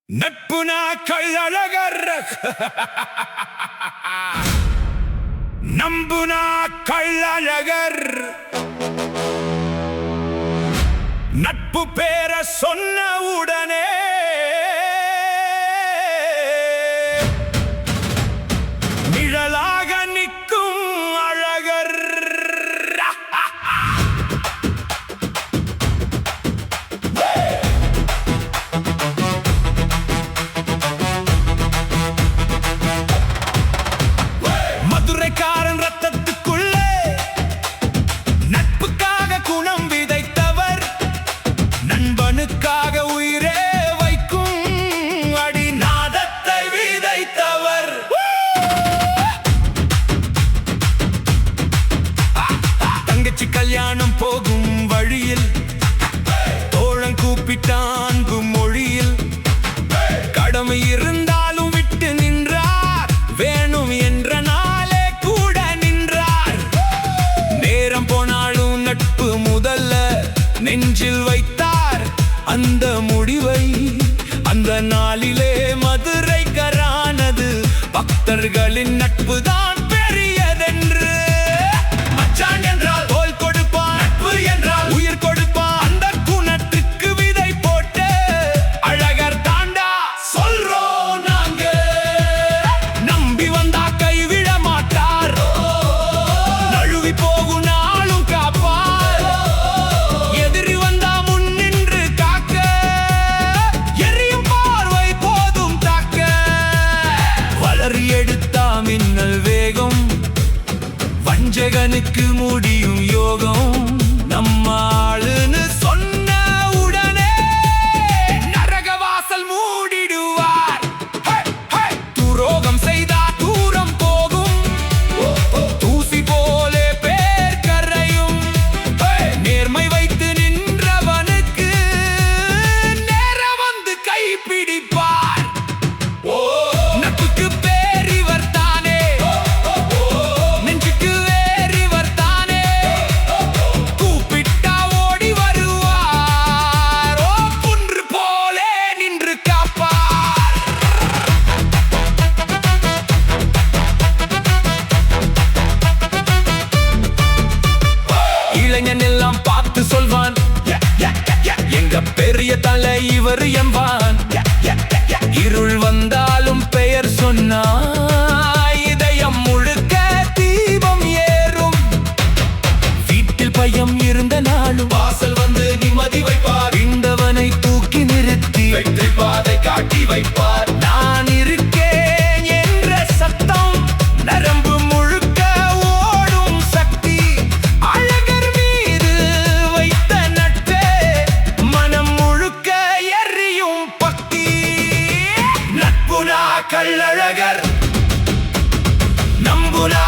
நட்புனா கள்ளழகர் நம்புனா கள்ளழகர் நட்பு பேர சொன்ன உடனே நிழலாக நிற்கும் அழகர். மதுரைக்காரன் ரத்தத்துக்குள்ளே நட்புக்காக குணம் விதைத்தவர், நண்பனுக்காக உயிரே வைக்கும் அடிநாதத்தை விதைத்தவர். தங்கச்சி கல்யாணம் போகும் வழியில் தோழன் கூப்பிட்டான் மொழியில், கடமை இருந்தாலும் விட்டு நின்றார், வேணும் என்ற நாளே கூட நின்றார். நேரம் போனாலும் நட்பு முதல்ல நெஞ்சில் வைத்தார். அந்த முடிவை அந்த நாளிலே மதுரை கரானது, பக்தர்களின் நட்பு தான் பெரியதென்று. மச்சான் என்றால் தோள் கொடுப்பான், நட்பு என்றால் உயிர் கொடுப்பான். அந்த குணத்துக்கு விதை போட்டு அழகர் தாண்டா சொல்றோம் நாங்க. நம்பி வந்தா கைவிட மாட்டார், நழுவி போகும் நாளும் காப்பார். எதிரி வந்தா முன் நின்று காக்க, எரியும் பார்வை போதும் தாக்க. வளரி எடுத்தா மின்னல் வேகம், வஞ்சகனுக்கு முடியும் யோகம். நம்ம ஆளுன்னு சொன்ன உடனே நரகவாசல் மூடிடுவார். துரோகம் செய்தா தூரம் போகும், தூசி போலே பேர் கரையும். நேர்மை வைத்து நின்றவனுக்கு நேர வந்து கை பிடிப்பார். நட்புக்கு பேர் இவர் தானே, நெஞ்சுக்கு வேர் இவர் தானே. கூப்பிட்டா ஓடி வருவார், புன்று போலே நின்று காப்பார். இளைஞன் எல்லாம் பார்த்து சொல்வான், எங்க பெரிய தலை இவர் என்பான். இருள் வந்தாலும் பெயர் சொன்னா இதயம் முழுக்க தீபம் ஏறும். வீட்டில் பயம் இருந்த நாளும் வாசல் வந்து நிம்மதி வைப்பார். இந்தவனை தூக்கி நிறுத்தி வெற்றி பாதை காட்டி வைப்பார். நான் இருக்கேன் என்ற சத்தம் நரம்பு முழுக்க ஓடும் சக்தி. அழகர் மீது வைத்த நட்பே மனம் முழுக்க எரியும் பக்தி. நட்புனா கள்ளழகர், நம்புனா